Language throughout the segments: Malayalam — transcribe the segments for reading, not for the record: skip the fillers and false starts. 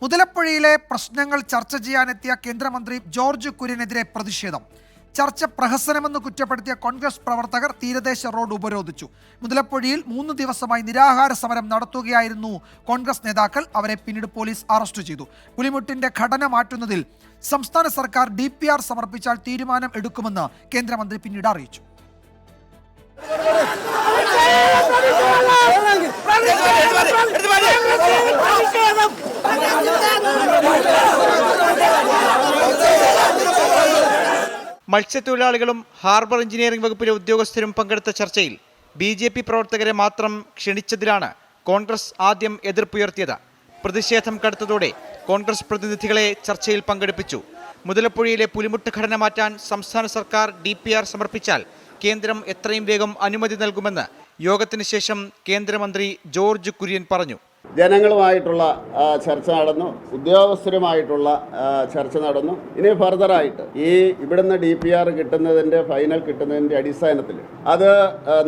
മുതലപ്പുഴയിലെ പ്രശ്നങ്ങൾ ചർച്ച ചെയ്യാനെത്തിയ കേന്ദ്രമന്ത്രി ജോർജ് കുര്യനെതിരെ പ്രതിഷേധം. ചർച്ച പ്രഹസനമെന്ന് കുറ്റപ്പെടുത്തിയ കോൺഗ്രസ് പ്രവർത്തകർ തീരദേശ റോഡ് ഉപരോധിച്ചു. മുതലപ്പുഴയിൽ 3 ദിവസമായി നിരാഹാര സമരം നടത്തുകയായിരുന്നു കോൺഗ്രസ് നേതാക്കൾ. അവരെ പിന്നീട് പോലീസ് അറസ്റ്റ് ചെയ്തു. പുലിമുട്ടിന്റെ ഘടന മാറ്റുന്നതിൽ സംസ്ഥാന സർക്കാർ DPR സമർപ്പിച്ചാൽ തീരുമാനം എടുക്കുമെന്ന് കേന്ദ്രമന്ത്രി പിന്നീട് അറിയിച്ചു. മത്സ്യത്തൊഴിലാളികളും ഹാർബർ എഞ്ചിനീയറിംഗ് വകുപ്പിലെ ഉദ്യോഗസ്ഥരും പങ്കെടുത്ത ചർച്ചയിൽ BJP പ്രവർത്തകരെ മാത്രം ക്ഷണിച്ചതിലാണ് കോൺഗ്രസ് ആദ്യം എതിർപ്പുയർത്തിയത്. പ്രതിഷേധം കടുത്തതോടെ കോൺഗ്രസ് പ്രതിനിധികളെ ചർച്ചയിൽ പങ്കെടുപ്പിച്ചു. മുതലപ്പുഴയിലെ പുലിമുട്ട് ഘടന മാറ്റാൻ സംസ്ഥാന സർക്കാർ DPR സമർപ്പിച്ചാൽ കേന്ദ്രം എത്രയും വേഗം അനുമതി നൽകുമെന്ന് യോഗത്തിന് ശേഷം കേന്ദ്രമന്ത്രി ജോർജ് കുര്യൻ പറഞ്ഞു. ജനങ്ങളുമായിട്ടുള്ള ചർച്ച നടന്നു, ഉദ്യോഗസ്ഥരുമായിട്ടുള്ള ചർച്ച നടന്നു. ഇനി ഫർദറായിട്ട് ഈ ഇവിടുന്ന് DPR കിട്ടുന്നതിൻ്റെ ഫൈനൽ കിട്ടുന്നതിൻ്റെ അടിസ്ഥാനത്തിൽ അത്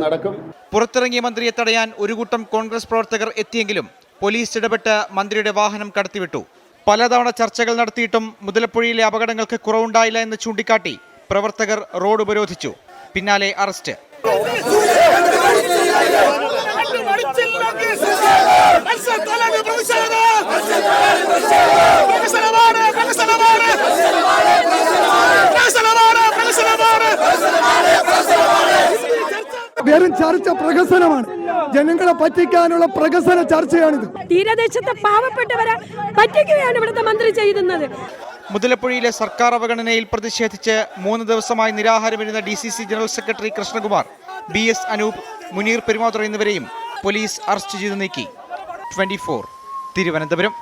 നടക്കും. പുറത്തിറങ്ങിയ മന്ത്രിയെ തടയാൻ ഒരു കൂട്ടം കോൺഗ്രസ് പ്രവർത്തകർ എത്തിയെങ്കിലും പോലീസ് ഇടപെട്ട് മന്ത്രിയുടെ വാഹനം കടത്തിവിട്ടു. പലതവണ ചർച്ചകൾ നടത്തിയിട്ടും മുതലപ്പുഴയിലെ അപകടങ്ങൾക്ക് കുറവുണ്ടായില്ല എന്ന് ചൂണ്ടിക്കാട്ടി പ്രവർത്തകർ റോഡ് ഉപരോധിച്ചു. പിന്നാലെ അറസ്റ്റ്. വെറും ചർച്ച പ്രഹസനമാണ്. ജനങ്ങളെ പറ്റിക്കാനുള്ള പ്രഹസന ചർച്ചയാണിത്. തീരദേശത്തെ പാവപ്പെട്ടവരെ പറ്റിക്കുകയാണ് ഇവിടുത്തെ മന്ത്രി ചെയ്യുന്നത്. മുതലപ്പുഴയിലെ സർക്കാർ അവഗണനയിൽ പ്രതിഷേധിച്ച് 3 ദിവസമായി നിരാഹാരമിരുന്ന DCC general secretary Krishnakumar, BS Anoop, Muneer Perumathura എന്നിവരെയും പോലീസ് അറസ്റ്റ് ചെയ്തു നീക്കി. 24 തിരുവനന്തപുരം.